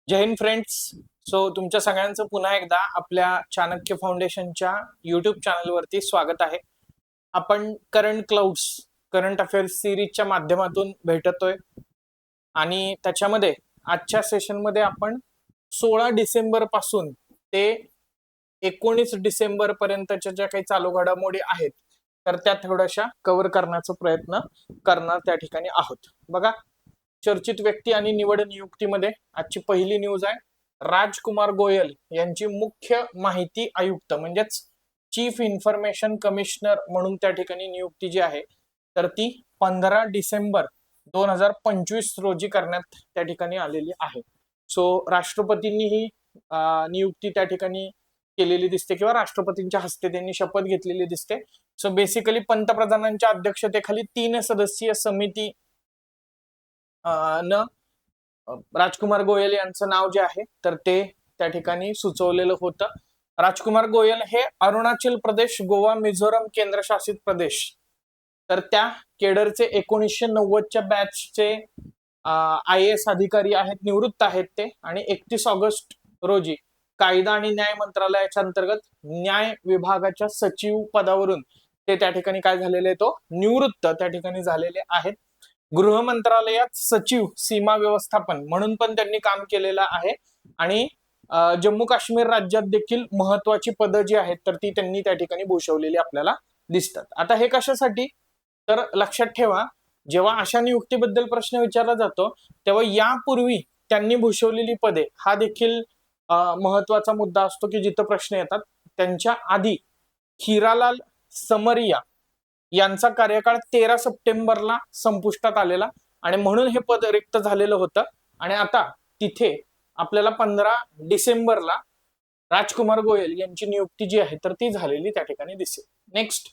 जय Hind friends. So तुमच्या सगळ्यांचं पुन्हा एकदा आपल्या चाणक्य फाउंडेशनच्या युट्यूब चॅनलवरती स्वागत आहे. आपण करंट अफेअर्स सिरीजच्या माध्यमातून भेटतोय आणि त्याच्यामध्ये आजच्या सेशनमध्ये आपण 16 डिसेंबर पासून ते 19 डिसेंबर पर्यंतच्या ज्या काही चालू घडामोडी आहेत तर त्या थोड्याशा कव्हर करण्याचा प्रयत्न करणार त्या ठिकाणी आहोत. बघा, चर्चित व्यक्ती आणि निवड नियुक्तीमध्ये आजची पहिली न्यूज आहे. राजकुमार गोयल यांची मुख्य माहिती आयुक्त म्हणजेच चीफ इन्फॉर्मेशन कमिशनर म्हणून त्या ठिकाणी नियुक्ती जी आहे तर ती 15 डिसेंबर 2025 रोजी करण्यात त्या ठिकाणी आलेली आहे. सो राष्ट्रपतींनी ही नियुक्ती त्या ठिकाणी केलेली दिसते किंवा राष्ट्रपतींच्या हस्ते त्यांनी शपथ घेतलेली दिसते. सो बेसिकली पंतप्रधानांच्या अध्यक्षतेखाली 3 सदस्यीय समिती न राजकुमार गोयल यांचं नाव जे आहे तर ते त्या ठिकाणी सुचवलेलं होतं. राजकुमार गोयल हे अरुणाचल प्रदेश, गोवा, मिझोरम केंद्रशासित प्रदेश तर त्या केडरचे 1990च्या बॅचचे IAS अधिकारी आहेत, निवृत्त आहेत ते. आणि 31 ऑगस्ट रोजी कायदा आणि न्याय मंत्रालयाच्या अंतर्गत न्याय विभागाच्या सचिव पदावरून ते त्या ठिकाणी काय झालेले तो निवृत्त त्या ठिकाणी झालेले आहेत. गृह मंत्रालयात सचिव सीमा व्यवस्थापन म्हणून पण त्यांनी काम केलेलं आहे आणि जम्मू काश्मीर राज्यात देखील महत्वाची पदं जी आहेत तर ती त्यांनी त्या ठिकाणी भूषवलेली आपल्याला दिसतात. आता हे कशासाठी तर लक्षात ठेवा, जेव्हा अशा नियुक्तीबद्दल प्रश्न विचारला जातो तेव्हा यापूर्वी त्यांनी भूषवलेली पदे हा देखील महत्वाचा मुद्दा असतो की जिथं प्रश्न येतात. त्यांच्या आधी हिरालाल समरिया यांचा कार्यकाळ 13 सप्टेंबरला संपुष्टात आलेला आणि म्हणून हे पद रिक्त झालेलं होतं. आणि आता तिथे आपल्याला 15 डिसेंबरला राजकुमार गोयल यांची नियुक्ती जी आहे तर ती झालेली त्या ठिकाणी दिसेल. नेक्स्ट,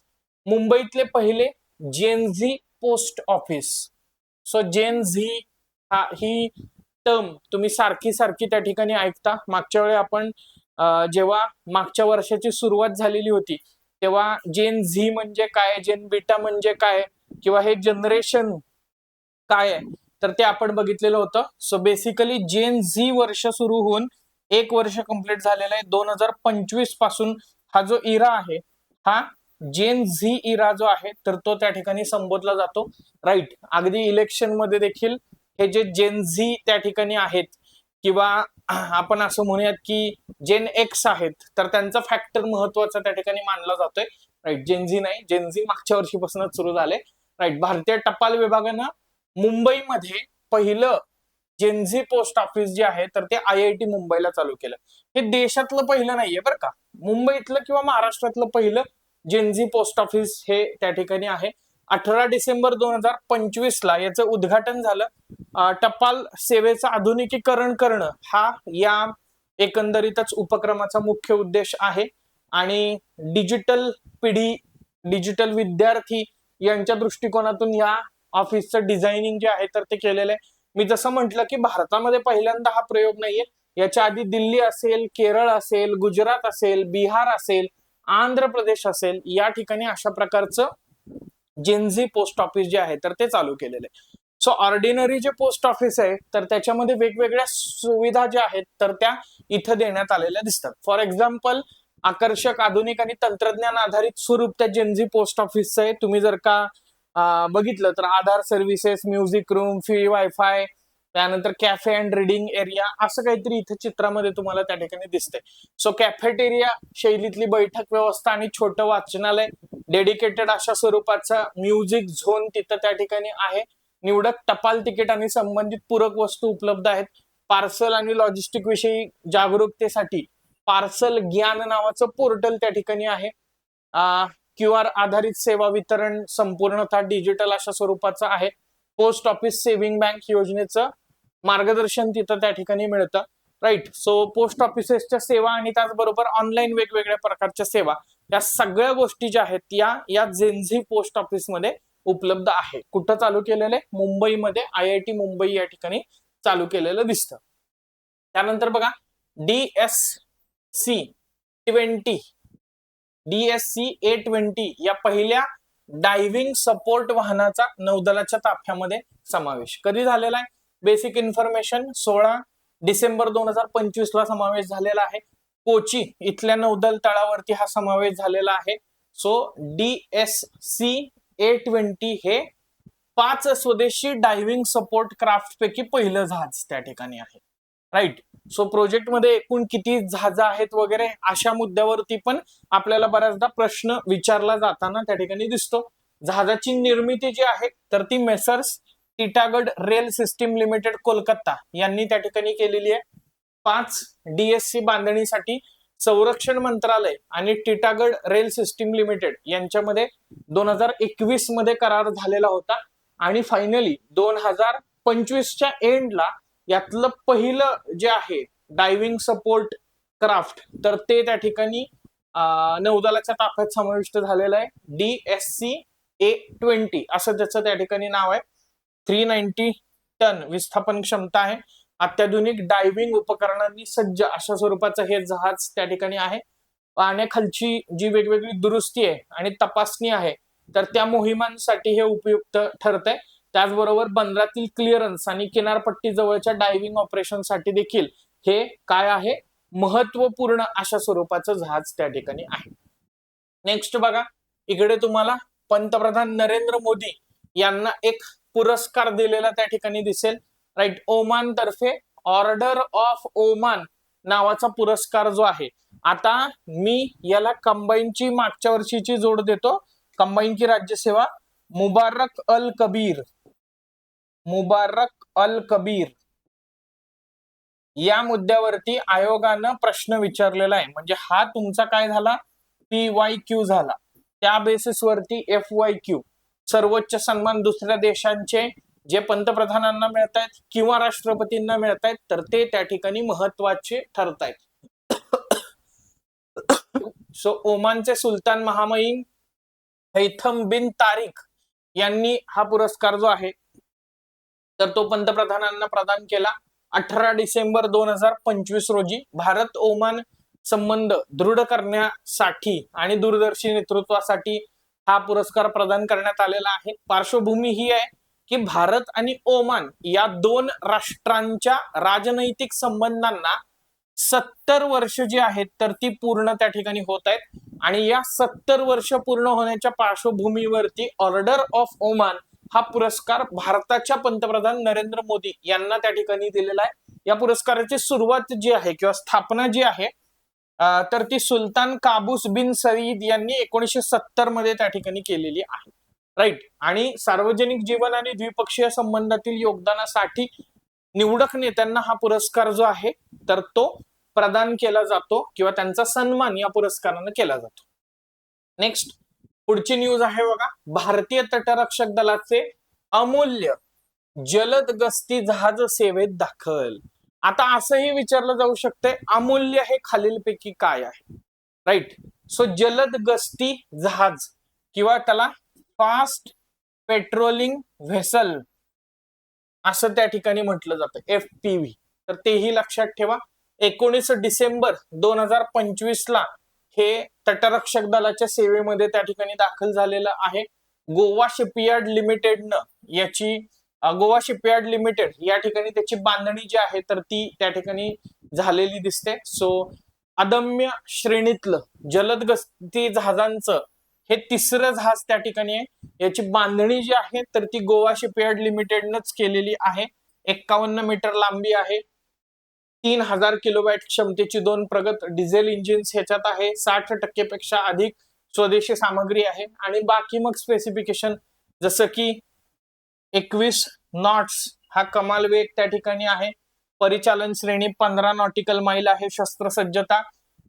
मुंबईतले पहिले Gen Z post office. So Gen Z ही टर्म तुम्ही सारखी सारखी त्या ठिकाणी ऐकता. मागच्या वेळी आपण जेव्हा मागच्या वर्षाची सुरुवात झालेली होती तेव्हा जेन झी म्हणजे काय, जेन बीटा म्हणजे काय किंवा हे जनरेशन काय आहे तर ते आपण बघितलेलं होतं. सो बेसिकली जेन झी वर्ष सुरू होऊन 1 वर्ष कंप्लीट झालेलं आहे. 2025 पासून हा जो इरा आहे हा जेन झी इरा जो आहे तर तो त्या ठिकाणी संबोधला जातो. राईट, अगदी इलेक्शन मध्ये देखील हे जे जेन झी त्या ठिकाणी आहेत किंवा आपण असं म्हणूयात की जेन एक्स आहेत तर त्यांचा फॅक्टर महत्वाचा त्या ठिकाणी मानला जातोय. राईट, जेनझी नाही, जेनझी मागच्या वर्षीपासूनच सुरू झाले. राईट, भारतीय टपाल विभागानं मुंबईमध्ये पहिलं जेनझी पोस्ट ऑफिस जे आहे तर ते IIT मुंबईला चालू केलं. हे देशातलं पहिलं नाहीये बरं का, मुंबईतलं किंवा महाराष्ट्रातलं पहिलं जेनझी पोस्ट ऑफिस हे त्या ठिकाणी आहे. 18 डिसेंबर 2025 ला याचं उद्घाटन झालं. टपाल सेवेचं आधुनिकीकरण करणं हा या एकंदरीतच उपक्रमाचा मुख्य उद्देश आहे आणि डिजिटल पिढी, डिजिटल विद्यार्थी यांच्या दृष्टिकोनातून या ऑफिसचं डिझायनिंग जे आहे तर ते केलेलं आहे. मी जसं म्हटलं की भारतामध्ये पहिल्यांदा हा प्रयोग नाहीये. याच्या आधी दिल्ली असेल, केरळ असेल, गुजरात असेल, बिहार असेल, आंध्र प्रदेश असेल, या ठिकाणी अशा प्रकारचं जेनझी पोस्ट ऑफिस जे आहे तर ते चालू केलेलं आहे. सो ऑर्डिनरी जे पोस्ट ऑफिस आहे तर त्याच्यामध्ये वेगवेगळ्या सुविधा ज्या आहेत तर त्या इथं देण्यात आलेल्या दिसतात. फॉर एक्झाम्पल, आकर्षक, आधुनिक आणि तंत्रज्ञान आधारित स्वरूप त्या जेनझी पोस्ट ऑफिसचं आहे. तुम्ही जर का बघितलं तर Aadhaar services, music room, free wifi, त्यानंतर कॅफे अँड रीडिंग एरिया असं काहीतरी इथं चित्रामध्ये तुम्हाला त्या ठिकाणी दिसतंय. सो कॅफेटेरिया शैलीतली बैठक व्यवस्था आणि छोटं वाचनालय, डेडिकेटेड अशा स्वरूपाचा म्युझिक झोन तिथं त्या ठिकाणी आहे. निवडक टपाल तिकीट आणि संबंधित पूरक वस्तू उपलब्ध आहेत. पार्सल आणि लॉजिस्टिक विषयी जागरूकतेसाठी पार्सल ज्ञान नावाचं पोर्टल त्या ठिकाणी आहे. QR आधारित सेवा वितरण संपूर्णतः डिजिटल अशा स्वरूपाचं आहे. पोस्ट ऑफिस सेव्हिंग बँक योजनेचं मार्गदर्शन तिथं त्या ठिकाणी मिळतं. राईट, सो पोस्ट ऑफिसेसच्या सेवा आणि त्याचबरोबर ऑनलाईन वेगवेगळ्या प्रकारच्या सेवा या सगळ्या गोष्टी ज्या आहेत या जेनझी पोस्ट ऑफिसमध्ये उपलब्ध आहे. कुठं चालू केलेलं आहे? मुंबईमध्ये IIT मुंबई या ठिकाणी चालू केलेलं दिसतं. त्यानंतर बघा, DSC 820 या पहिल्या डायव्हिंग सपोर्ट वाहनाचा नौदलाच्या ताफ्यामध्ये समावेश कधी झालेला आहे? बेसिक इन्फॉर्मेशन, 16 डिसेंबर 2025 ला समावेश झालेला आहे. कोची इथल्या नौदल तळावरती हा समावेश झालेला आहे. सो DSC-A20 हे 5 स्वदेशी डायव्हिंग सपोर्ट क्राफ्ट पैकी पहिलं जहाज त्या ठिकाणी आहे. राईट. सो प्रोजेक्ट मध्ये एकूण किती जहाजं आहेत वगैरे अशा मुद्द्यावरती पण आपल्याला बऱ्याचदा प्रश्न विचारला जाताना त्या ठिकाणी दिसतो. जहाजाची निर्मिती जी आहे तर ती messrs Titagarh rail system limited Kolkata यांनी त्या ठिकाणी केलेली आहे. 5 DSC बांधणीसाठी संरक्षण मंत्रालय आणि टिटागड रेल सिस्टीम लिमिटेड यांच्यामध्ये 2021 मध्ये करार झालेला होता आणि फायनली 2025च्या एंडला यातलं पहिलं जे आहे डायव्हिंग सपोर्ट क्राफ्ट तर ते त्या ठिकाणी नौदलाच्या ताफ्यात समाविष्ट झालेलं आहे. DSC-A20 असं त्याचं त्या ठिकाणी नाव आहे. 390 टन विस्थापन क्षमता आहे. अत्याधुनिक डायव्हिंग उपकरणांनी सज्ज अशा स्वरूपाचं हे जहाज त्या ठिकाणी आहे. पाण्याखालची जी वेगवेगळी दुरुस्ती आहे आणि तपासणी आहे तर त्या मोहिमांसाठी हे उपयुक्त ठरत आहे. त्याचबरोबर बंदरातील क्लिअरन्स आणि किनारपट्टी जवळच्या डायव्हिंग ऑपरेशनसाठी देखील हे काय आहे महत्वपूर्ण अशा स्वरूपाचं जहाज त्या ठिकाणी आहे. नेक्स्ट बघा, इकडे तुम्हाला पंतप्रधान नरेंद्र मोदी यांना एक पुरस्कार दिलेला त्या ठिकाणी दिसेल. राईट. ओमान तर्फे ऑर्डर ऑफ ओमान नावाचा पुरस्कार जो आहे. आता मी याला कंबाईनची मागच्या वर्षीची जोड देतो. कंबाईनची राज्यसेवा मुबारक अल कबीर या मुद्द्यावरती आयोगानं प्रश्न विचारलेला आहे. म्हणजे हा तुमचा काय झाला PYQ झाला. त्या बेसिसवरती FYQ सर्वोच्च सन्मान दुसऱ्या देशांचे जे पंतप्रधानांना मिळत आहेत किंवा राष्ट्रपतींना मिळत आहेत तर ते त्या ठिकाणी महत्वाचे ठरत आहेत. सो ओमानचे सुलतान महामहिम हैथम बिन तारिक यांनी हा पुरस्कार जो आहे तर तो पंतप्रधानांना प्रदान केला. 18 डिसेंबर 2025 रोजी भारत ओमान संबंध दृढ करण्यासाठी आणि दूरदर्शी नेतृत्वासाठी हा पुरस्कार प्रदान करण्यात आलेला आहे. पार्श्वभूमी ही आहे की भारत आणि ओमान या दोन राष्ट्रांच्या राजनैतिक संबंधांना 70 वर्ष जी आहेत तर ती पूर्ण त्या ठिकाणी होत आहेत आणि या 70 वर्ष पूर्ण होण्याच्या पार्श्वभूमीवरती ऑर्डर ऑफ ओमान हा पुरस्कार भारताच्या पंतप्रधान नरेंद्र मोदी यांना त्या ठिकाणी दिलेला आहे. या पुरस्काराची सुरुवात जी आहे किंवा स्थापना जी आहे तर ती सुलतान काबूस बिन सईद यांनी 1970 मध्ये त्या ठिकाणी केलेली आहे. राईट. आणि सार्वजनिक जीवन आणि द्विपक्षीय संबंधातील योगदानासाठी निवडक नेत्यांना हा पुरस्कार जो आहे तर तो प्रदान केला जातो किंवा त्यांचा सन्मान या पुरस्काराने केला जातो. नेक्स्ट पुढची न्यूज आहे बघा, भारतीय तटरक्षक दलाचे अमूल्य जलद गस्ती जहाज सेवेत दाखल. आता असंही विचारलं जाऊ शकते अमूल्य हे खालीलपैकी काय आहे. राईट. सो जलद गस्ती जहाज किंवा त्याला फास्ट पेट्रोलिंग व्हेसल असं त्या ठिकाणी म्हटलं जातं FPV. तर तेही लक्षात ठेवा. 19 डिसेंबर 2025 ला हे तटरक्षक दलाच्या सेवेमध्ये त्या ठिकाणी दाखल झालेलं आहे. गोवा शिपयार्ड लिमिटेड या ठिकाणी त्याची बांधणी जी आहे तर ती त्या ठिकाणी झालेली दिसते. सो अदम्य श्रेणीतलं जलद गस्ती जहाजांचं हे तिसरं जहाज त्या ठिकाणी आहे. याची बांधणी जी आहे तर ती गोवा शिपयार्ड लिमिटेडनंच केलेली आहे. 51 मीटर लांबी आहे. 3000 किलोवॅट क्षमतेची 2 प्रगत डिझेल इंजिन्स ह्याच्यात आहे. 60% पेक्षा अधिक स्वदेशी सामग्री आहे आणि बाकी मग स्पेसिफिकेशन जसं की 21 नॉट्स हा कमाल वेग त्या ठिकाणी आहे. परिचालन श्रेणी 15 नॉटिकल माईल आहे. शस्त्रसज्जता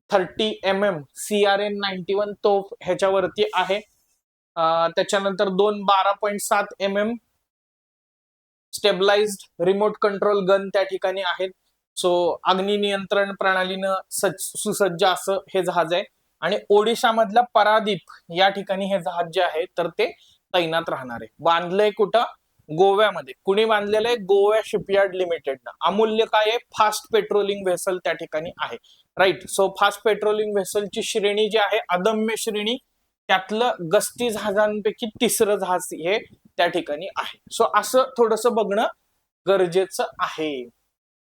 30 mm CRN 91 तोफ ह्याच्यावरती आहे. त्याच्यानंतर 2 12.7 mm stabilized remote control gun त्या ठिकाणी आहेत. सो अग्नि नियंत्रण प्रणालीनं सुसज्ज असं हे जहाज आहे आणि ओडिशा मधल्या परादीप या ठिकाणी हे जहाज जे आहे तर ते तैनात राहणार आहे. बांधलंय कुठं? गोव्यामध्ये. कुणी बांधलेलं आहे? गोवा शिपयार्ड लिमिटेडनं. अमूल्य काय आहे? फास्ट पेट्रोलिंग व्हेसल त्या ठिकाणी आहे. राईट. सो फास्ट पेट्रोलिंग व्हेसलची श्रेणी जी आहे अदम्य श्रेणी, त्यातलं गस्ती जहाजांपैकी तिसरं जहाज हे त्या ठिकाणी आहे. सो असं थोडंसं बघणं गरजेचं आहे.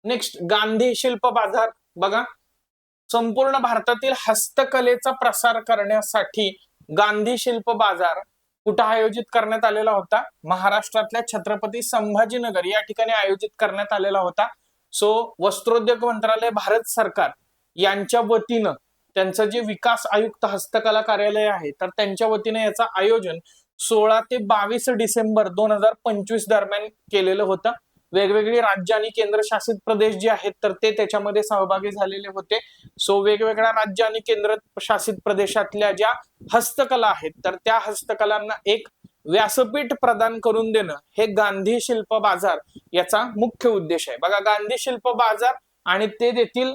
नेक्स्ट गांधी शिल्प बाजार. बघा, संपूर्ण भारतातील हस्तकलेचा प्रसार करण्यासाठी गांधी शिल्प बाजार कुठं आयोजित करण्यात आलेला होता? महाराष्ट्रातल्या छत्रपती संभाजीनगर या ठिकाणी आयोजित करण्यात आलेला होता. सो वस्त्रोद्योग मंत्रालय, भारत सरकार यांच्या वतीनं, त्यांचं जे विकास आयुक्त हस्तकला कार्यालय आहे, तर त्यांच्या वतीने याचं आयोजन 16 ते 22 डिसेंबर 2025 दरम्यान केलेलं होतं. वेगवेगळी राज्य आणि केंद्रशासित प्रदेश जे आहेत तर ते त्याच्यामध्ये सहभागी झालेले होते. सो वेगवेगळ्या राज्य आणि केंद्रशासित प्रदेशातल्या ज्या हस्तकला आहेत तर त्या हस्तकलांना एक व्यासपीठ प्रदान करून देणं हे गांधी शिल्प बाजार याचा मुख्य उद्देश आहे. बघा, गांधी शिल्प बाजार आणि ते देतील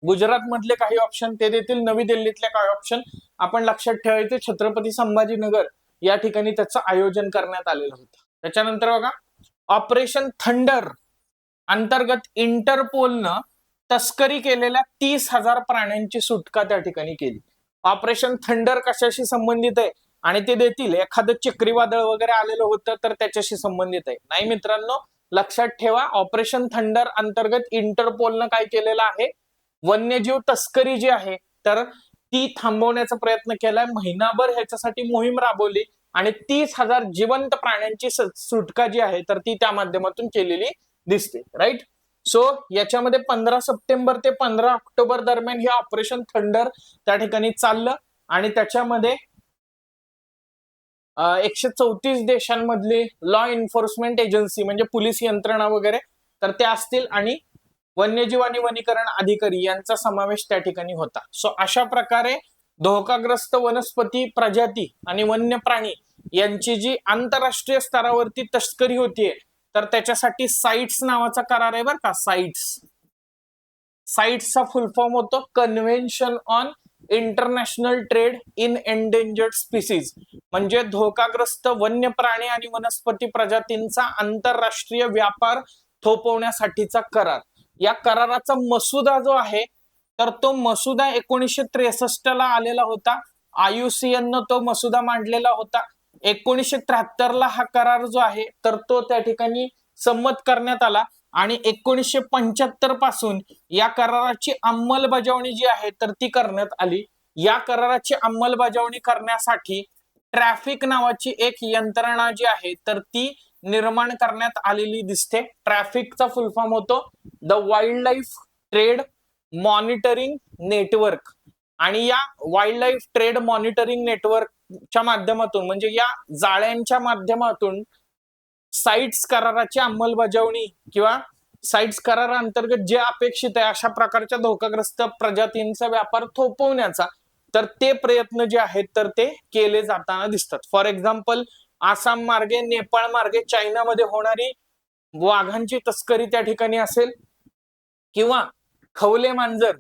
गुजरात मधले काही ऑप्शन, ते देतील नवी दिल्लीतले काही ऑप्शन. आपण लक्षात ठेवायचे छत्रपती संभाजीनगर या ठिकाणी त्याचं आयोजन करण्यात आलेलं होतं. त्याच्यानंतर बघा, ऑपरेशन थंडर अंतर्गत इंटरपोलनं तस्करी केलेल्या 30,000 प्राण्यांची सुटका त्या ठिकाणी केली. ऑपरेशन थंडर कशाशी संबंधित आहे? आणि ते देतील एखादं चक्रीवादळ वगैरे आलेलं होतं तर त्याच्याशी संबंधित आहे? नाही मित्रांनो, लक्षात ठेवा, ऑपरेशन थंडर अंतर्गत इंटरपोलनं काय केलेलं आहे? वन्यजीव तस्करी जी आहे तर ती थांबवण्याचा प्रयत्न केलाय. महिनाभर ह्याच्यासाठी मोहीम राबवली आणि 30,000 जिवंत प्राण्यांची सुटका जी आहे तर ती त्या माध्यमातून केलेली दिसते. राईट. सो याच्यामध्ये 15 सप्टेंबर ते 15 ऑक्टोबर दरम्यान हे ऑपरेशन थंडर त्या ठिकाणी चाललं आणि त्याच्यामध्ये 134 देशांमधली लॉ एन्फोर्समेंट एजन्सी म्हणजे पोलीस यंत्रणा वगैरे तर त्या असतील आणि वन्यजीव आणि वनीकरण अधिकारी यांचा समावेश त्या ठिकाणी होता. सो अशा प्रकारे धोकाग्रस्त वनस्पती प्रजाती आणि वन्य प्राणी यांची जी आंतरराष्ट्रीय स्तरावरती तस्करी होतीये तर त्याच्यासाठी साइट्स नावाचा करार आहे बरं का. साइट्सचा फुल फॉर्म होतो convention on international trade in endangered species, म्हणजे धोकाग्रस्त वन्य प्राणी आणि वनस्पती प्रजातींचा आंतरराष्ट्रीय व्यापार थोपवण्यासाठीचा करार. या कराराचा मसुदा जो आहे तर तो मसुदा 1963 ला आलेला होता. IUCN तो मसुदा मांडलेला होता. 1973 ला हा करार जो आहे तर तो त्या ठिकाणी संमत करण्यात आला आणि 1975 पासून या कराराची अंमलबजावणी जी आहे तर ती करण्यात आली. या कराराची अंमलबजावणी करण्यासाठी ट्रॅफिक नावाची एक यंत्रणा जी आहे तर ती निर्माण करण्यात आलेली दिसते. ट्रॅफिकचा फुल फॉर्म होतो the wild life trade monitoring network. आणि या वाईल्ड लाईफ ट्रेड मॉनिटरिंग नेटवर्कच्या माध्यमातून म्हणजे या जाळ्यांच्या माध्यमातून साइट्स कराराची अंमलबजावणी किंवा साइट्स कराराअंतर्गत जे अपेक्षित आहे अशा प्रकारच्या धोकाग्रस्त प्रजातींचा व्यापार थोपवण्याचा तर ते प्रयत्न जे आहेत तर ते केले जाताना दिसतात. फॉर एक्झाम्पल, आसाम मार्गे, नेपाळ मार्गे चायनामध्ये होणारी वाघांची तस्करी त्या ठिकाणी असेल किंवा खवले मांजर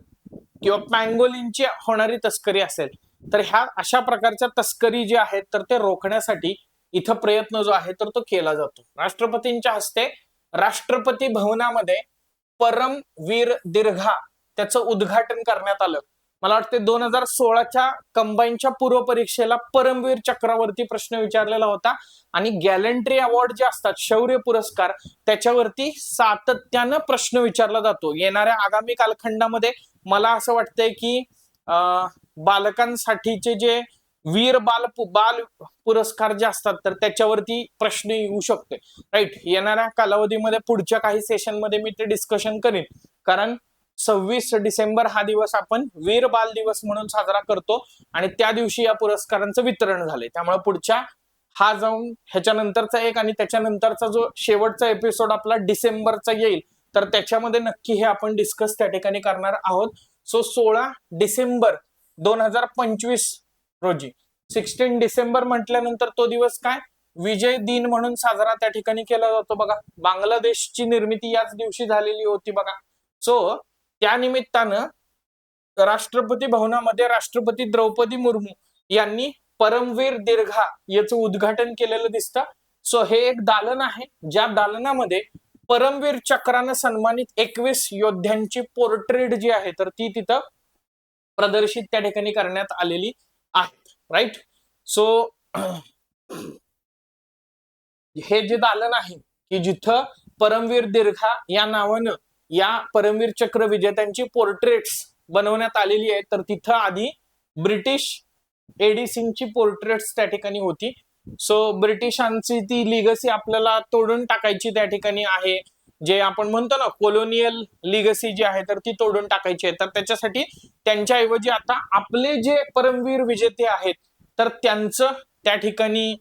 किंवा पँगोलिनची होणारी तस्करी असेल तर ह्या अशा प्रकारच्या तस्करी जी आहेत तर ते रोखण्यासाठी इथं प्रयत्न जो आहे तर तो केला जातो. राष्ट्रपतींच्या हस्ते राष्ट्रपती भवनामध्ये परमवीर दीर्घा त्याचं उद्घाटन करण्यात आलं. मला वाटते 2016च्या कंबाईनच्या पूर्व परीक्षेला परमवीर चक्रावरती प्रश्न विचारलेला होता आणि गॅलंट्री अवॉर्ड जे असतात, शौर्य पुरस्कार, त्याच्यावरती सातत्यानं प्रश्न विचारला जातो. येणाऱ्या आगामी कालखंडामध्ये मला असं वाटतंय की बालकांसाठीचे जे वीर बाल पुरस्कार जे असतात तर त्याच्यावरती प्रश्न येऊ शकते. राईट. येणाऱ्या कालावधीमध्ये पुढच्या काही सेशन मध्ये मी ते डिस्कशन करेन, कारण 26 डिसेंबर हा दिवस आपण वीर बाल दिवस म्हणून साजरा करतो आणि त्या दिवशी या पुरस्कारांचं वितरण झालंय. त्यामुळे पुढच्या हा जाऊन ह्याच्यानंतरचा एक आणि त्याच्यानंतरचा जो शेवटचा एपिसोड आपला डिसेंबरचा येईल तर त्याच्यामध्ये नक्की हे आपण डिस्कस त्या ठिकाणी करणार आहोत. सो 16 डिसेंबर 2025 रोजी, 16 डिसेंबर म्हटल्यानंतर तो दिवस काय, विजय दिन म्हणून साजरा त्या ठिकाणी केला जातो. बघा, बांगलादेशची निर्मिती याच दिवशी झालेली होती बघा. सो त्या निमित्तानं राष्ट्रपती भवनामध्ये राष्ट्रपती द्रौपदी मुर्मू यांनी परमवीर दीर्घा याचं उद्घाटन केलेलं दिसतं. सो हे एक दालन आहे ज्या दालनामध्ये परमवीर चक्रानं सन्मानित 21 योद्ध्यांची पोर्ट्रेट जी आहे तर ती तिथं प्रदर्शित त्या ठिकाणी करण्यात आलेली आहे. राईट. सो हे जे दालन आहे की जिथं परमवीर दीर्घा या नावानं या परमवीर चक्र विजेत्यांची पोर्ट्रेट्स बनवण्यात आलेली आहे. तर तिथं आधी ब्रिटिश एडिसिंगची पोर्ट्रेट्स त्या ठिकाणी होती. सो ब्रिटिशांची ती लिगसी आपल्याला तोडून टाकायची त्या ठिकाणी आहे. जे आपण म्हणतो ना कोलोनियल लिगसी जी आहे तर ती तोडून टाकायची आहे. तर त्याच्यासाठी त्यांच्याऐवजी आता आपले जे परमवीर विजेते आहेत तर त्यांचं त्या ठिकाणी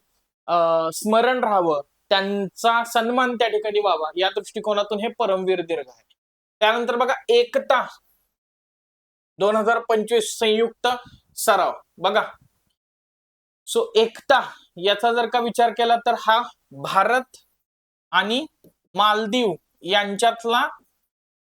स्मरण राहावं, त्यांचा सन्मान त्या ठिकाणी व्हावा या दृष्टिकोनातून हे परमवीर दीर्घ आहे. त्यानंतर बघा एकता 2025 संयुक्त सराव बघा. सो एकता याचा जर का विचार केला तर हा भारत आणि मालदीव यांच्यातला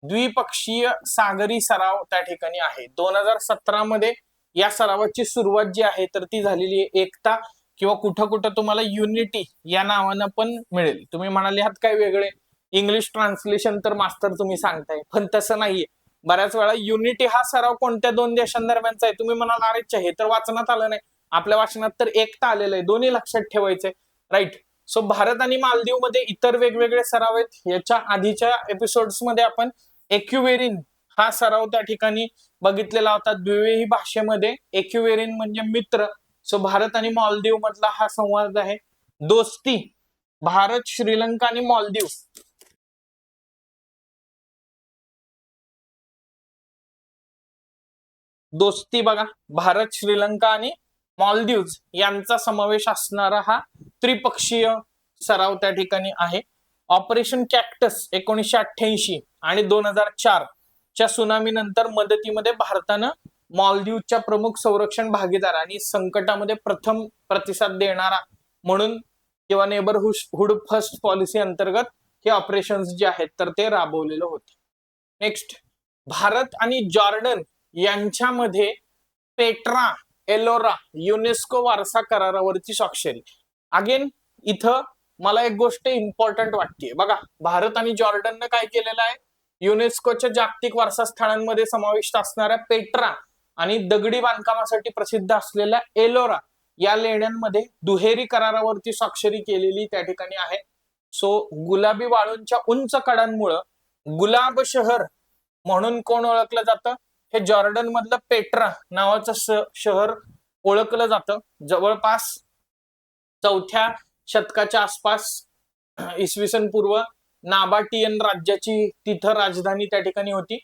द्विपक्षीय सागरी सराव त्या ठिकाणी आहे. 2017 मध्ये या सरावाची सुरुवात जी आहे तर ती झालेली आहे. एकता किंवा कुठं कुठं तुम्हाला युनिटी या नावानं पण मिळेल. तुम्ही म्हणाले आहात काय वेगळे इंग्लिश ट्रान्सलेशन तर मास्टर तुम्ही सांगताय, पण तसं नाहीये. बऱ्याच वेळा युनिटी हा सराव कोणत्या दोन देशांदरम्यानचा आहे तुम्ही म्हणाल अरेच हे तर वाचनात आलं नाही, आपल्या वाचनात तर एकता आलेलं आहे. दोन्ही लक्षात ठेवायचंय, राईट. सो भारत आणि मालदीव मध्ये इतर वेगवेगळे सराव आहेत. याच्या आधीच्या एपिसोड्स मध्ये आपण एक्युवेरिन हा सराव त्या ठिकाणी बघितलेला होता. द्विवेही भाषेमध्ये एक्युवेरिन म्हणजे मित्र. सो भारत आणि मालदीव मधला हा संवाद आहे. दोस्ती भारत, श्रीलंका आणि मालदीव दोस्ती बघा भारत, श्रीलंका आणि मालदीव यांचा समावेश असणारा हा त्रिपक्षीय सराव त्या ठिकाणी आहे. ऑपरेशन कॅक्टस 1988 आणि 2004 च्या सुनामी नंतर मदतीमध्ये भारतानं मालदीवच्या प्रमुख संरक्षण भागीदार आणि संकटामध्ये प्रथम प्रतिसाद देणारा म्हणून किंवा नेबरहुड फर्स्ट पॉलिसी अंतर्गत हे ऑपरेशन्स जे आहेत तर ते राबवलेलं होते. नेक्स्ट भारत आणि जॉर्डन यांच्यामध्ये पेट्रा एलोरा युनेस्को वारसा करारावरची स्वाक्षरी. अगेन इथं मला एक गोष्ट इम्पॉर्टंट वाटते बघा. भारत आणि जॉर्डननं काय केलेलं आहे, युनेस्कोच्या जागतिक वारसा स्थळांमध्ये समाविष्ट असणाऱ्या पेट्रा आणि दगडी बांधकामासाठी प्रसिद्ध असलेल्या एलोरा या लेण्यांमध्ये दुहेरी करारावरती स्वाक्षरी केलेली त्या ठिकाणी आहे. सो गुलाबी वाळूंच्या उंच कडांमुळं गुलाब शहर म्हणून कोण ओळखलं जातं, हे जॉर्डन मधलं पेट्रा नावाचं शहर ओळखलं जातं. जवळपास 4थ्या शतकाच्या आसपास इसवी सन पूर्व नाबाटियन राज्याची तिथं राजधानी त्या ठिकाणी होती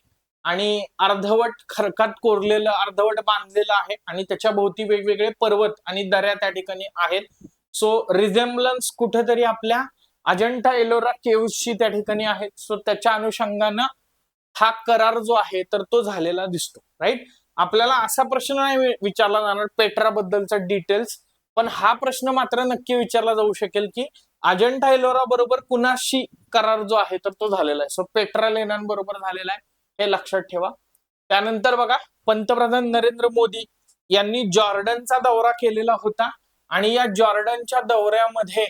आणि अर्धवट खरकात कोरलेलं अर्धवट बांधलेलं आहे आणि त्याच्या भोवती वेगवेगळे पर्वत आणि दऱ्या त्या ठिकाणी आहेत. सो रिझेम्बलन्स कुठेतरी आपल्या अजंठा एलोरा केव्हची त्या ठिकाणी आहेत. सो त्याच्या अनुषंगानं हा करार जो आहे तर तो झालेला दिसतो, राईट. आपल्याला असा प्रश्न नाही विचारला जाणार पेट्रा बद्दलचा डिटेल्स, पण हा प्रश्न मात्र नक्की विचारला जाऊ शकेल की अजंठा एलोरा बरोबर कुणाशी करार जो आहे तर तो झालेला आहे. सो पेट्रा लेण्यांबरोबर झालेला आहे, हे लक्षात ठेवा. त्यानंतर बघा पंतप्रधान नरेंद्र मोदी यांनी जॉर्डनचा दौरा केलेला होता आणि या जॉर्डनच्या दौऱ्यामध्ये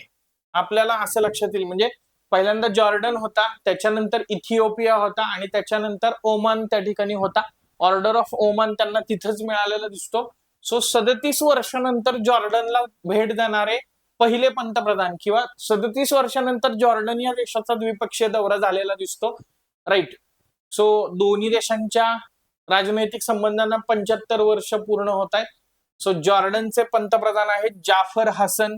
आपल्याला असं लक्षात येईल म्हणजे पहिल्यांदा जॉर्डन होता, त्याच्यानंतर इथिओपिया होता आणि त्याच्यानंतर ओमान त्या ठिकाणी होता. ऑर्डर ऑफ ओमान त्यांना तिथंच मिळालेला दिसतो. सो 37 वर्षानंतर जॉर्डनला भेट देणारे पहिले पंतप्रधान किंवा 37 वर्षानंतर जॉर्डन या देशाचा द्विपक्षीय दौरा झालेला दिसतो, राईट. सो दोन्ही देशांच्या राजनैतिक संबंधांना 75 वर्ष पूर्ण होत आहेत. सो जॉर्डनचे पंतप्रधान आहेत जाफर हसन.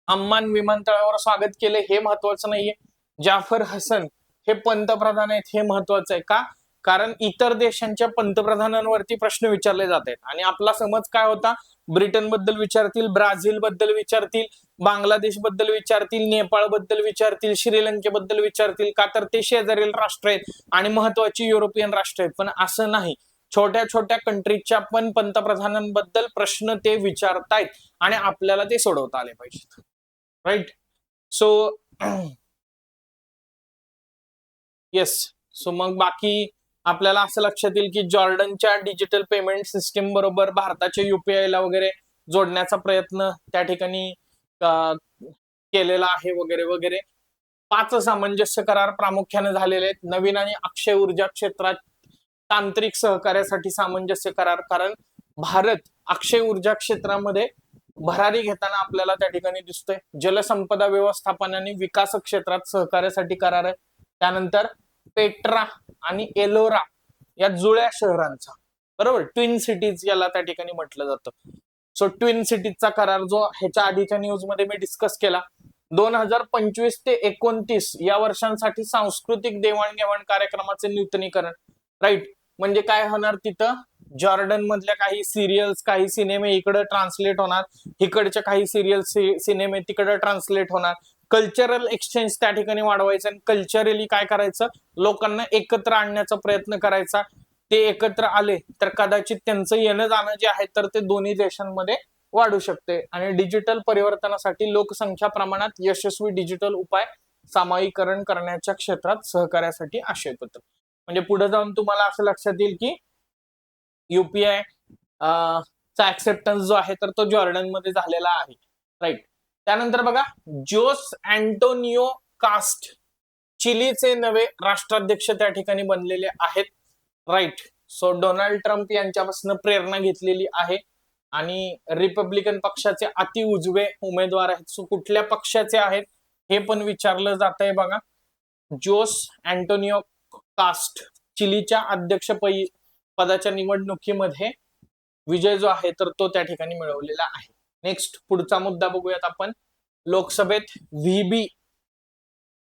अम्मान विमानतळावर स्वागत केले हे महत्वाचं नाहीये, जाफर हसन हे पंतप्रधान आहेत हे महत्वाचं आहे. का? कारण इतर देशांच्या पंतप्रधानांवरती प्रश्न विचारले जात आहेत आणि आपला समज काय होता, ब्रिटन बद्दल विचारतील, ब्राझील बद्दल विचारतील, बांगलादेश बद्दल विचारतील, नेपाळ बद्दल विचारतील, श्रीलंकेबद्दल विचारतील, का तर ते शेजारील राष्ट्र आहेत आणि महत्वाची युरोपियन राष्ट्र आहेत. पण असं नाही, छोट्या छोट्या कंट्रीच्या पण पंतप्रधानांबद्दल प्रश्न ते विचारतायत आणि आपल्याला ते सोडवता आले पाहिजेत, राईट. सो येस, सो मग बाकी आपल्याला असं लक्षात येईल की जॉर्डनच्या डिजिटल पेमेंट सिस्टीम बरोबर भारताच्या युपीआयला वगैरे जोडण्याचा प्रयत्न त्या ठिकाणी केलेला आहे वगैरे वगैरे. 5 सामंजस्य करार प्रामुख्याने झालेले आहेत. नवीन आणि अक्षय ऊर्जा क्षेत्रात तांत्रिक सहकार्यासाठी सामंजस्य करार, कारण भारत अक्षय ऊर्जा क्षेत्रामध्ये भरारी घेताना आपल्याला त्या ठिकाणी दिसतोय. जलसंपदा व्यवस्थापन आणि विकास क्षेत्रात सहकार्यासाठी करार आहे. त्यानंतर पेट्रा आणि एलोरा या जुळ्या शहरांचा, बरोबर, ट्विन सिटीज याला त्या ठिकाणी म्हटलं जातं. सो ट्विन सिटीजचा करार जो ह्याच्या आधीच्या न्यूज मध्ये मी डिस्कस केला, 2025 ते 29 या वर्षांसाठी सांस्कृतिक देवाणघेवाण कार्यक्रमाचे नूतनीकरण, राईट. म्हणजे काय होणार तिथं, जॉर्डन मधल्या काही सिरियल्स, काही सिनेमे इकडे ट्रान्सलेट होणार, इकडच्या काही सिरियल्स सिनेमे तिकडे ट्रान्सलेट होणार. कल्चरल एक्सचेंज त्या ठिकाणी वाढवायचं आणि कल्चरली काय करायचं, लोकांना एकत्र आणण्याचा प्रयत्न करायचा. ते एकत्र आले तर कदाचित त्यांचं येणं जाणं जे आहे तर ते दोन्ही देशांमध्ये वाढू शकते. आणि डिजिटल परिवर्तनासाठी लोकसंख्या प्रमाणात यशस्वी डिजिटल उपाय सामायिकरण करण्याच्या क्षेत्रात सहकार्यासाठी आशयपत्र. म्हणजे पुढे जाऊन तुम्हाला असं लक्षात येईल की युपीआय चा ऍक्सेप्टन्स जो आहे तर तो जॉर्डन मध्ये झालेला आहे, राईट. त्यानंतर बघा, जोस अँटोनियो कास्ट चिलीचे नवे राष्ट्राध्यक्ष त्या ठिकाणी बनलेले आहेत, राईट. सो डोनाल्ड ट्रम्प यांच्यापासून प्रेरणा घेतलेली आहे आणि रिपब्लिकन पक्षाचे अति उजवे उमेदवार आहेत. सो कुठल्या पक्षाचे आहेत हे पण विचारलं जात आहे बघा. जोस अँटोनियो कास्ट चिलीच्या अध्यक्ष पदाच्या निवडणुकीमध्ये विजय जो आहे तर तो त्या ठिकाणी मिळवलेला आहे. नेक्स्ट पुढचा मुद्दा बघूयात आपण. लोकसभेत व्हीबी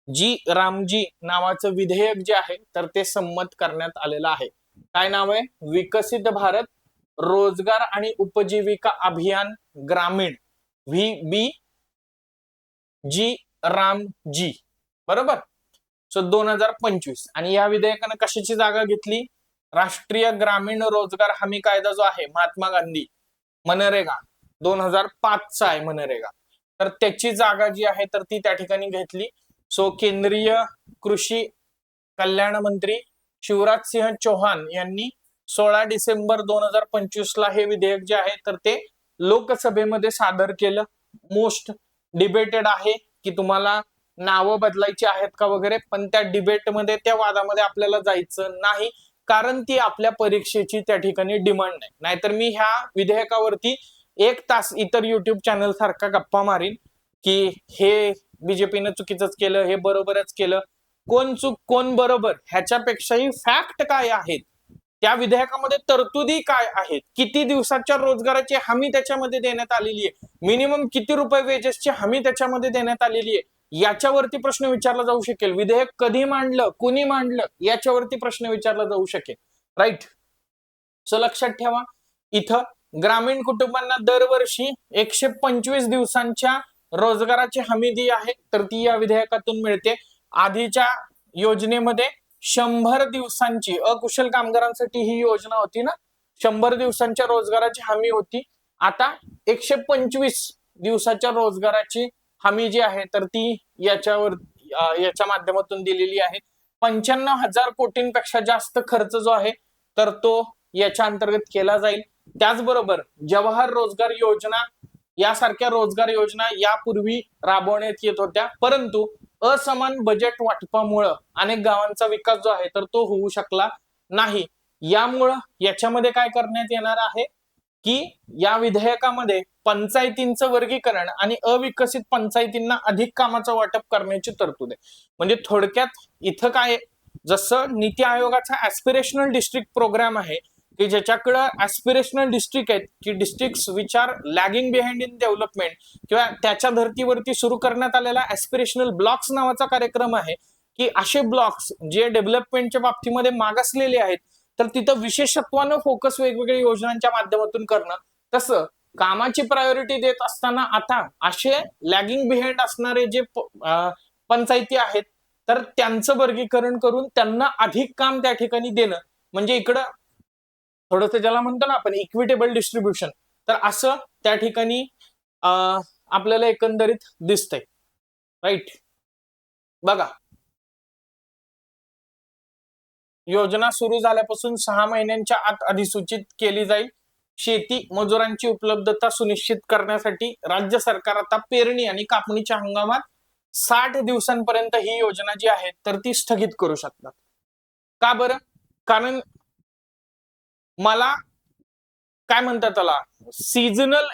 जी रामजी नावाचं विधेयक जे आहे तर ते संमत करण्यात आलेलं आहे. काय नाव आहे, विकसित भारत रोजगार आणि उपजीविका अभियान ग्रामीण, व्हीबी जी रामजी, बरोबर. सो 2025. आणि या विधेयकाने कशाची जागा घेतली, राष्ट्रीय ग्रामीण रोजगार हमी कायदा जो आहे महात्मा गांधी, मनरेगा 2005 चा आहे मनरेगा, तर त्याची जागा जी आहे तर ती त्या ठिकाणी घेतली. सो केंद्रीय कृषी कल्याण मंत्री शिवराज सिंह चौहान यांनी 16 डिसेंबर 2025 ला हे विधेयक जे आहे तर ते लोकसभेमध्ये सादर केलं. मोस्ट डिबेटेड आहे की तुम्हाला नावं बदलायची आहेत का वगैरे, पण त्या डिबेटमध्ये त्या वादामध्ये आपल्याला जायचं नाही, कारण ती आपल्या परीक्षेची त्या ठिकाणी डिमांड नाही. नाहीतर मी ह्या विधेयकावरती 1 तास इतर युट्यूब चॅनल सारखा गप्पा मारीन की हे बीजेपीनं चुकीचंच केलं, हे बरोबरच केलं, कोण चूक कोण बरोबर, ह्याच्यापेक्षाही फॅक्ट काय आहेत, त्या विधेयकामध्ये तरतुदी काय आहेत, किती दिवसाच्या रोजगाराची हमी त्याच्यामध्ये देण्यात आलेली आहे, मिनिमम किती रुपये वेजेसची हमी त्याच्यामध्ये देण्यात आलेली आहे, याच्यावरती प्रश्न विचारला जाऊ शकेल. विधेयक कधी मांडलं, कुणी मांडलं, याच्यावरती प्रश्न विचारला जाऊ शकेल, राईट. सो लक्षात ठेवा, इथं ग्रामीण कुटुंबांना दरवर्षी 125 दिवसांच्या रोजगाराची हमी जी आहे तर ती या विधेयकातून मिळते. आधीच्या योजनेमध्ये 100 दिवसांची अकुशल कामगारांसाठी ही योजना होती ना, 100 दिवसांच्या रोजगाराची हमी होती. आता 125 दिवसाच्या रोजगाराची हमी जी आहे तर ती याच्या माध्यमातून दिलेली आहे. 95,000 कोटींपेक्षा जास्त खर्च जो आहे तर तो याच्या अंतर्गत केला जाईल. त्याचबरोबर जवाहर रोजगार योजना यासारख्या रोजगार योजना यापूर्वी राबवण्यात येत होत्या, परंतु असमान बजेट वाटपामुळं अनेक गावांचा विकास जो आहे तर तो होऊ शकला नाही. यामुळं याच्यामध्ये काय करण्यात येणार आहे की या विधेयकामध्ये पंचायतींचं वर्गीकरण आणि अविकसित पंचायतींना अधिक कामाचं वाटप करण्याची तरतूद आहे. म्हणजे थोडक्यात इथं काय, जसं नीती आयोगाचा ऍस्पिरेशनल डिस्ट्रिक्ट प्रोग्राम आहे की ज्याच्याकडे ऍस्पिरेशनल डिस्ट्रिक्ट आहेत की district which are lagging behind in development, किंवा त्याच्या धर्तीवरती सुरू करण्यात आलेला ऍस्पिरेशनल ब्लॉक्स नावाचा कार्यक्रम आहे की असे ब्लॉक्स जे डेव्हलपमेंटच्या बाबतीमध्ये मागासलेले आहेत तर तिथं विशेषत्वानं फोकस वेगवेगळ्या योजनांच्या माध्यमातून करणं. तसं कामाची प्रायोरिटी देत असताना आता असे लॅगिंग बिहाइंड असणारे जे पंचायती आहेत तर त्यांचं वर्गीकरण करून त्यांना अधिक काम त्या ठिकाणी देणं, म्हणजे इकडं थोडंसं ज्याला म्हणतो ना आपण इक्विटेबल डिस्ट्रीब्युशन, तर असं त्या ठिकाणी आपल्याला एकंदरीत दिसतंय, राईट. बघा, योजना सुरू झाल्यापासून 6 महिन्यांच्या आत अधिसूचित केली जाईल. शेती मजुरांची उपलब्धता सुनिश्चित करण्यासाठी राज्य सरकार आता पेरणी आणि कापणीच्या हंगामात 60 दिवसांपर्यंत ही योजना जी आहे तर ती स्थगित करू शकतात. का बरं? कारण मला काय म्हणतात त्याला, सीझनल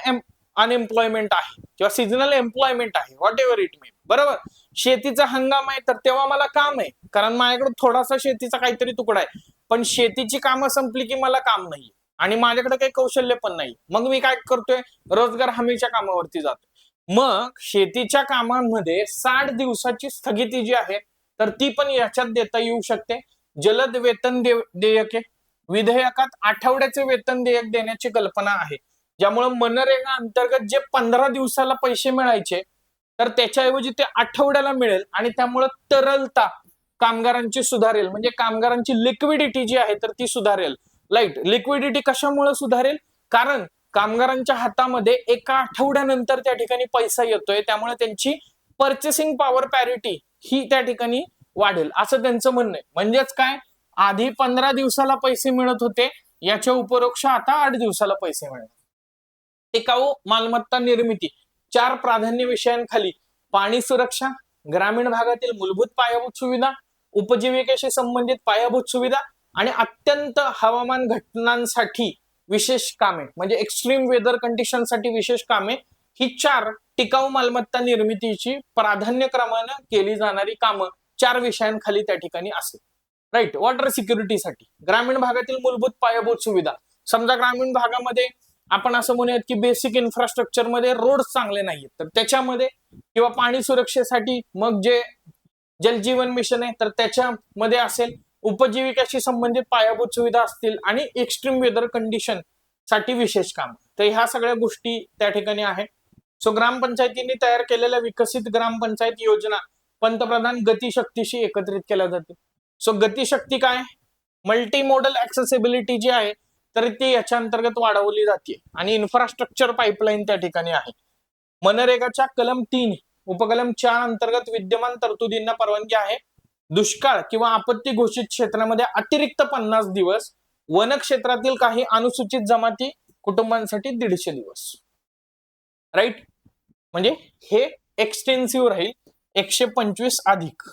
अनएम्प्लॉयमेंट आहे किंवा सीझनल एम्प्लॉयमेंट आहे, व्हॉट एव्हर इट मे, बरोबर. शेतीचा हंगाम आहे तर तेव्हा मला काम आहे, कारण माझ्याकडे थोडासा शेतीचा काहीतरी तुकडा आहे, पण शेतीची कामं संपली की मला काम नाही आणि माझ्याकडे काही कौशल्य पण नाही. मग मी काय करतोय, रोजगार हमीच्या कामावरती जातो. मग शेतीच्या कामांमध्ये 60 दिवसाची स्थगिती जी आहे तर ती पण याच्यात देता येऊ शकते. जलद वेतन देयके विधेयकात आठवड्याचे वेतन देयक देण्याची कल्पना आहे, ज्यामुळे मनरेगा अंतर्गत जे 15 दिवसाला पैसे मिळायचे तर त्याच्याऐवजी ते आठवड्याला मिळेल आणि त्यामुळे तरलता कामगारांची सुधारेल, म्हणजे कामगारांची लिक्विडिटी जी आहे तर ती सुधारेल. राईट, लिक्विडिटी कशामुळे सुधारेल, कारण कामगारांच्या हातामध्ये एका आठवड्यानंतर त्या ठिकाणी पैसा येतोय, त्यामुळे त्यांची पर्चेसिंग पॉवर पॅरिटी ही त्या ठिकाणी वाढेल असं त्यांचं म्हणणं आहे. म्हणजेच काय, आधी 15 दिवसाला पैसे मिळत होते, याच्या उपरोक्ष आता 8 दिवसाला पैसे मिळणार. टिकाऊ मालमत्ता निर्मिती 4 प्राधान्य विषयांखाली पाणी सुरक्षा, ग्रामीण भागातील मूलभूत पायाभूत सुविधा, उपजीविकेशी संबंधित पायाभूत सुविधा आणि अत्यंत हवामान घटनांसाठी विशेष कामे, म्हणजे एक्स्ट्रीम वेदर कंडिशनसाठी विशेष कामे, ही 4 टिकाऊ मालमत्ता निर्मितीची प्राधान्यक्रमानं केली जाणारी कामं 4 विषयांखाली त्या ठिकाणी असेल. राईट, वॉटर सिक्युरिटीसाठी ग्रामीण भागातील मूलभूत पायाभूत सुविधा, समजा ग्रामीण भागामध्ये आपण असं म्हणूयात की बेसिक इन्फ्रास्ट्रक्चर मध्ये रोड चांगले नाहीत, तर त्याच्यामध्ये किंवा पाणी सुरक्षेसाठी मग जे जलजीवन मिशन आहे तर त्याच्यामध्ये असेल, उपजीविकेशी संबंधित पायाभूत सुविधा असतील आणि एक्स्ट्रीम वेदर कंडिशन साठी विशेष काम. तर ह्या सगळ्या गोष्टी त्या ठिकाणी आहे. सो ग्रामपंचायतींनी तयार केलेल्या विकसित ग्रामपंचायत योजना पंतप्रधान गतिशक्तीशी एकत्रित केल्या जातील. सो गतिशक्ती काय, मल्टी मॉडल ऍक्सेसिबिलिटी जी आहे तर ती याच्या अंतर्गत वाढवली जाते आणि इन्फ्रास्ट्रक्चर पाईपलाईन त्या ठिकाणी आहे. मनरेगाच्या कलम 3 उपकलम 4 अंतर्गत विद्यमान तरतुदींना परवानगी आहे. दुष्काळ किंवा आपत्ती घोषित क्षेत्रामध्ये अतिरिक्त 50 दिवस, वन क्षेत्रातील काही अनुसूचित जमाती कुटुंबांसाठी 150 दिवस. राईट, म्हणजे हे एक्सटेन्सिव्ह राहील 125 अधिक.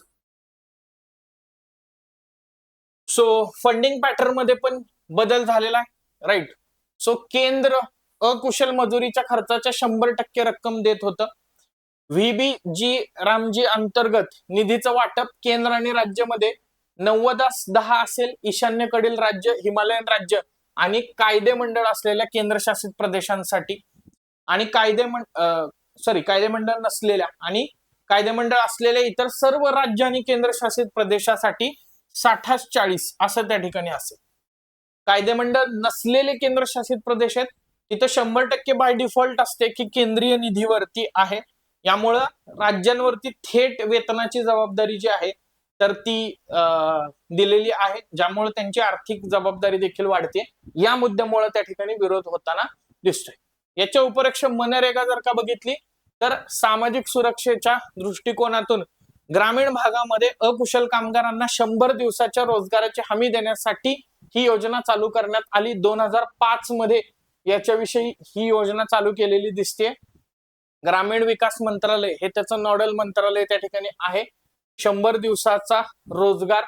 सो फंडिंग पॅटर्न मध्ये पण बदल झालेला आहे. राईट, सो केंद्र अकुशल मजुरीच्या खर्चाच्या 100% रक्कम देत होतं. व्हीबीजी रामजी अंतर्गत निधीचं वाटप केंद्र आणि राज्यामध्ये 90-10 असेल, ईशान्येकडील राज्य, हिमालयन राज्य आणि कायदे मंडळ असलेल्या केंद्रशासित प्रदेशांसाठी, आणि कायदेमंडळ नसलेल्या आणि कायदेमंडळ असलेल्या इतर सर्व राज्य आणि केंद्रशासित प्रदेशासाठी 60-40 असं त्या ठिकाणी असेल. कायदेमंडळ नसलेले केंद्रशासित प्रदेश आहेत तिथं 100% बाय डिफॉल्ट असते की केंद्रीय निधीवरती आहे, यामुळं राज्यांवरती थेट वेतनाची जबाबदारी जी आहे तर ती दिलेली आहे, ज्यामुळे त्यांची आर्थिक जबाबदारी देखील वाढते. या मुद्द्यामुळे त्या ठिकाणी विरोध होताना दिसतोय. याच्या उपरोक्ष मनरेगा जर का बघितली तर सामाजिक सुरक्षेच्या दृष्टिकोनातून ग्रामीण भागामध्ये अकुशल कामगारांना 100 दिवसाच्या रोजगाराची हमी देण्यासाठी ही योजना चालू करण्यात आली. 2005 मध्ये याच्याविषयी ही योजना चालू केलेली दिसते. ग्रामीण विकास मंत्रालय हे त्याचं नॉडल मंत्रालय त्या ठिकाणी आहे. 100 दिवसाचा रोजगार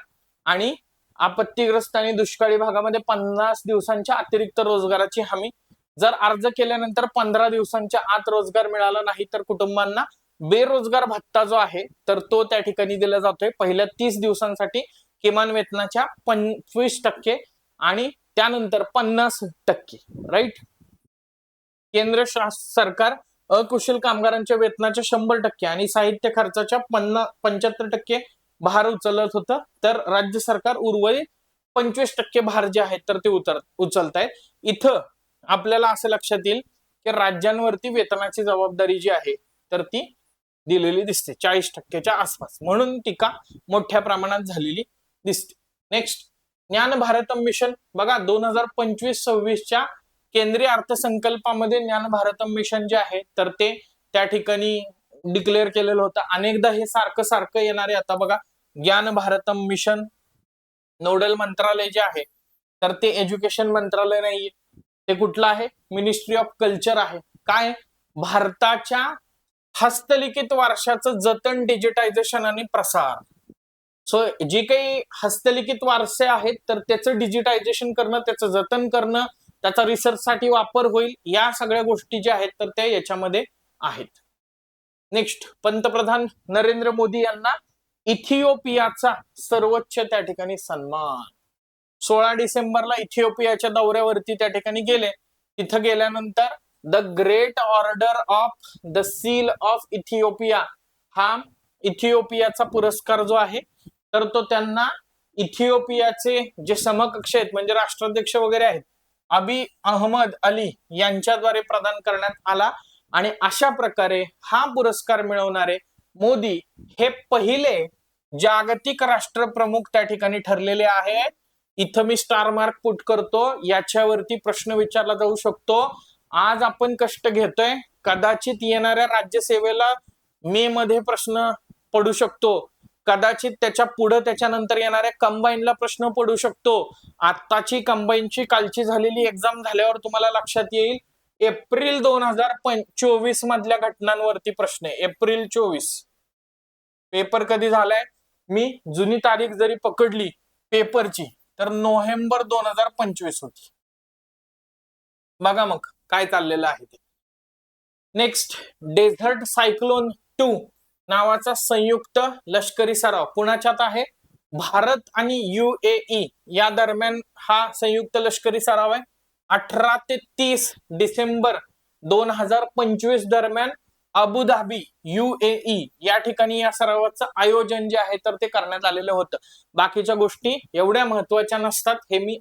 आणि आपत्तीग्रस्त आणि दुष्काळी भागामध्ये 50 दिवसांच्या अतिरिक्त रोजगाराची हमी. जर अर्ज केल्यानंतर 15 दिवसांच्या आत रोजगार मिळाला नाही तर कुटुंबांना बेरोजगार भत्ता जो आहे तर तो त्या ठिकाणी दिला जातोय. पहिल्या 30 दिवसांसाठी किमान वेतनाच्या 25% आणि त्यानंतर 50%. राईट, केंद्र सरकार अकुशल कामगारांच्या वेतनाच्या 100% आणि साहित्य खर्चाच्या 75% भार उचलत होतं, तर राज्य सरकार उर्वरित 25% भार जे आहेत तर ते उचलतायत. इथं आपल्याला असं लक्षात येईल की राज्यांवरती वेतनाची जबाबदारी जी आहे तर ती दिलेली दिसते 40%च्या आसपास, म्हणून टीका मोठ्या प्रमाणात झालेली दिसते. नेक्स्ट, ज्ञान भारतम मिशन बघा, 2025-26च्या केंद्रीय अर्थसंकल्पामध्ये ज्ञान भारतम मिशन जे आहे तर ते त्या ठिकाणी डिक्लेअर केलेलं होतं. अनेकदा हे सारखं येणार आहे. आता बघा, ज्ञान भारतम मिशन नोडल मंत्रालय जे आहे तर ते एज्युकेशन मंत्रालय नाहीये, ते कुठलं आहे, मिनिस्ट्री ऑफ कल्चर आहे. काय, भारताच्या हस्तलिखित वारशाचं जतन, डिजिटायझेशन आणि प्रसार. सो जे काही हस्तलिखित वारसे आहेत तर त्याचं डिजिटायझेशन करणं, त्याचं जतन करणं, त्याचा रिसर्चसाठी वापर होईल, या सगळ्या गोष्टी ज्या आहेत तर त्या याच्यामध्ये आहेत. नेक्स्ट, पंतप्रधान नरेंद्र मोदी यांना इथिओपियाचा सर्वोच्च त्या ठिकाणी सन्मान. 16 डिसेंबरला इथिओपियाच्या दौऱ्यावरती त्या ठिकाणी गेले. तिथं गेल्यानंतर the great order of the seal of Ethiopia हा इथिओपियाचा पुरस्कार जो आहे तर तो त्यांना इथिओपियाचे जे समकक्ष आहेत म्हणजे राष्ट्राध्यक्ष वगैरे आहेत अबी अहमद अली यांच्याद्वारे प्रदान करण्यात आला. आणि अशा प्रकारे हा पुरस्कार मिळवणारे मोदी हे पहिले जागतिक राष्ट्रप्रमुख त्या ठिकाणी ठरलेले आहेत. इथं मी स्टार मार्क पुट करतो, याच्यावरती प्रश्न विचारला जाऊ शकतो. आज आपण कष्ट घेतोय, कदाचित येणाऱ्या राज्यसेवेला मे मध्ये प्रश्न पडू शकतो, कदाचित त्याच्या पुढे त्याच्यानंतर येणाऱ्या कंबाईनला प्रश्न पडू शकतो. आत्ताची कंबाईनची कालची झालेली एक्झाम झाल्यावर तुम्हाला लक्षात येईल एप्रिल 2024 मधल्या घटनांवरती प्रश्न आहे. एप्रिल 24 पेपर कधी झालाय, मी जुनी तारीख जरी पकडली पेपरची तर नोव्हेंबर 2025 होती. बघा मग काय चाललेलं आहे ते. नेक्स्ट, डेझर्ट सायक्लोन 2 नावाचा संयुक्त लष्करी सराव कुणाच्यात आहे? भारत आणि UAE या दरम्यान हा संयुक्त लष्करी सराव आहे. 18 ते 30 डिसेंबर 2025 दरम्यान अबुधाबी UAE या ठिकाणी या सरावाचं आयोजन जे आहे तर ते करण्यात आलेलं होतं. बाकीच्या गोष्टी एवढ्या महत्वाच्या नसतात, हे मी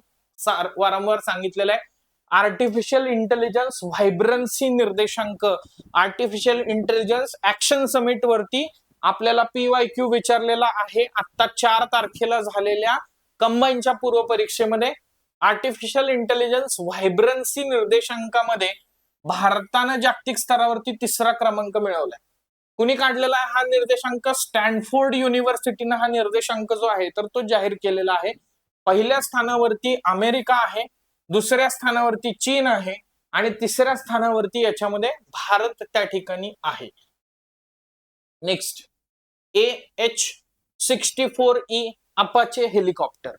वारंवार सांगितलेलं आहे. आर्टिफिशियल इंटेलिजन्स व्हायब्रन्सी निर्देशांक, आर्टिफिशियल इंटेलिजन्स ऍक्शन समिट वरती आपल्याला PYQ विचारलेला आहे. आता 4 तारखेला झालेल्या कंबाईनच्या पूर्व परीक्षेमध्ये आर्टिफिशियल इंटेलिजन्स व्हायब्रन्सी निर्देशांकामध्ये भारतानं जागतिक स्तरावरती 3रा क्रमांक मिळवलाय. कुणी काढलेला आहे हा निर्देशांक? स्टॅनफोर्ड युनिव्हर्सिटीनं हा निर्देशांक जो आहे तर तो जाहीर केलेला आहे. पहिल्या स्थानावरती अमेरिका आहे, दुसऱ्या स्थानावरती चीन आहे आणि तिसऱ्या स्थानावरती याच्यामध्ये भारत त्या ठिकाणी आहे. Next, AH-64E Apache helicopter.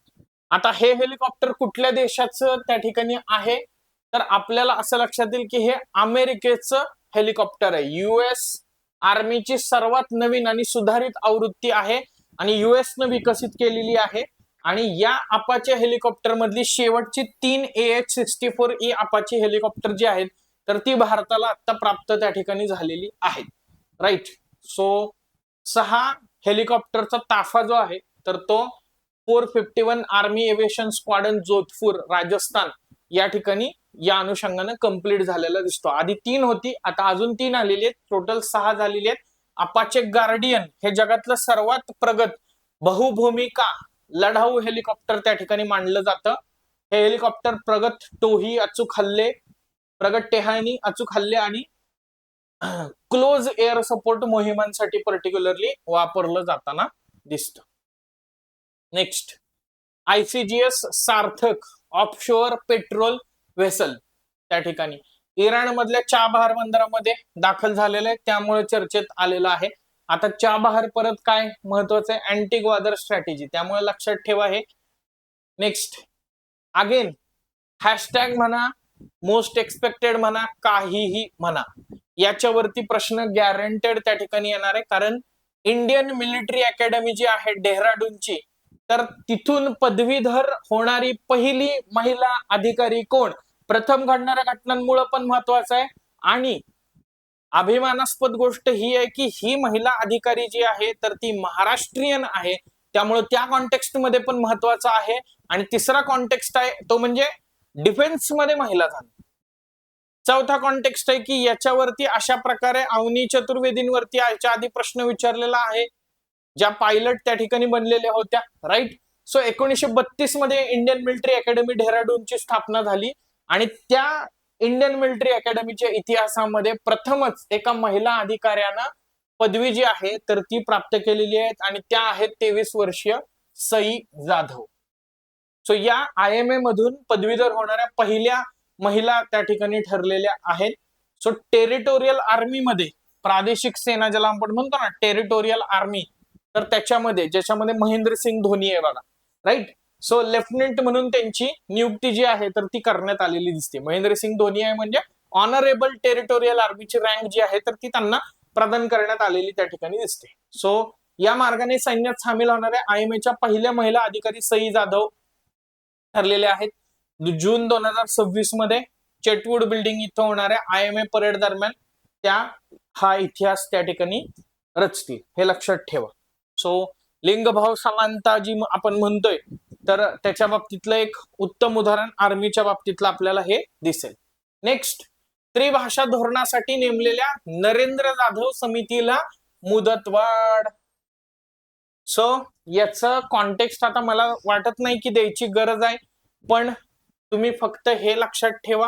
आता हे हेलिकॉप्टर कुठल्या देशाचं त्या ठिकाणी आहे तर आपल्याला असं लक्षात येईल की हे अमेरिकेचं हेलिकॉप्टर आहे. US आर्मीची सर्वात नवीन आणि सुधारित आवृत्ती आहे आणि US न विकसित केलेली आहे. आणि या अपाचे हेलिकॉप्टर मधली शेवटची 3 AH-64E अपाचे हेलिकॉप्टर जी आहेत तर ती भारताला आता प्राप्त त्या ठिकाणी झालेली आहेत. राईट. सो 6 हेलिकॉप्टरचा ताफा जो आहे तर तो 451 army aviation squadron Jodhpur Rajasthan या ठिकाणी या अनुषंगाने कंप्लीट झालेला दिसतो. आधी 3 होती, आता अजून 3 आलेली आहेत, टोटल 6 झालेली आहेत. अपाचे गार्डियन हे जगातलं सर्वात प्रगत बहुभूमिका लढाऊ हेलिकॉप्टर त्या ठिकाणी मानलं जातं. हे हेलिकॉप्टर प्रगत टोही, अचूक हल्ले, प्रगत टेहाळणी, अचूक हल्ले आणि क्लोज एअर सपोर्ट मोहिमांसाठी पर्टिक्युलरली वापरलं जाताना दिसतं. नेक्स्ट, ICGS सार्थक ऑफशोअर पेट्रोल व्हेसल त्या ठिकाणी इराण मधल्या चाबहार बंदरामध्ये दाखल झालेलं आहे, त्यामुळे चर्चेत आलेलं आहे. आता चाबहार परत काय महत्वाचं आहे? अँटी ग्वादर स्ट्रॅटेजी, त्यामुळे लक्षात ठेवा हे. नेक्स्ट, अगेन हॅशटॅग म्हणा, मोस्ट एक्सपेक्टेड म्हणा, काहीही म्हणा, याच्यावरती प्रश्न गॅरंटेड त्या ठिकाणी येणार आहे. कारण इंडियन मिलिटरी अकॅडमी जी आहे डेहराडूनची तर तिथून पदवीधर होणारी पहिली महिला अधिकारी कोण? प्रथम घडणाऱ्या घटनांमुळे पण महत्वाचं आहे आणि अभिमानास्पद गोष्ट ही आहे की ही महिला अधिकारी जी आहे तर ती महाराष्ट्रीयन आहे, त्यामुळे त्या कॉन्टेक्स्ट मध्ये पण महत्वाचं आहे. आणि तिसरा कॉन्टेक्स्ट आहे तो म्हणजे डिफेन्स मध्ये महिला झाली. चौथा कॉन्टेक्स्ट आहे की याच्यावरती अशा प्रकारे अवनी चतुर्वेदींवरती याच्या आधी प्रश्न विचारलेला आहे, ज्या पायलट त्या ठिकाणी बनलेल्या होत्या. राईट. सो 1932 मध्ये इंडियन मिलिटरी अकॅडमी डेहराडूनची स्थापना झाली आणि त्या इंडियन मिलिटरी अकॅडमीच्या इतिहासामध्ये प्रथमच एका महिला अधिकाऱ्यानं पदवी जी आहे तर ती प्राप्त केलेली आहे आणि त्या आहेत 23 वर्षीय सई जाधव. सो या IMA मधून पदवीधर होणाऱ्या पहिल्या महिला त्या ठिकाणी ठरलेल्या आहेत. सो टेरिटोरियल आर्मी मध्ये, प्रादेशिक सेना ज्याला आपण म्हणतो ना टेरिटोरियल आर्मी, तर त्याच्यामध्ये ज्याच्यामध्ये महेंद्र सिंग धोनी आहे बघा. राईट. सो लेफ्टनंट म्हणून त्यांची नियुक्ती जी आहे तर ती करण्यात आलेली दिसते. महेंद्रसिंग धोनी आहे म्हणजे ऑनरेबल टेरिटोरियल आर्मीची रँक जी आहे तर ती त्यांना प्रदान करण्यात आलेली त्या ठिकाणी दिसते. सो या मार्गाने सैन्यात सामील होणाऱ्या आयएमएच्या पहिल्या महिला अधिकारी सई जाधव ठरलेले आहेत. जून 2026 मध्ये चेटवूड बिल्डिंग इथं होणाऱ्या आयएमए परेड दरम्यान त्या हा इतिहास त्या ठिकाणी रचतील, हे लक्षात ठेवा. सो लिंगभाव समानता जी आपण म्हणतोय तर त्याच्या बाबतीतलं एक उत्तम उदाहरण आर्मीच्या बाबतीतलं आपल्याला हे दिसेल. नेक्स्ट, त्रिभाषा धोरणासाठी नेमलेल्या नरेंद्र जाधव समितीला मुदतवाढ. सो याचं कॉन्टेक्स्ट आता मला वाटत नाही की द्यायची गरज आहे, पण तुम्ही फक्त हे लक्षात ठेवा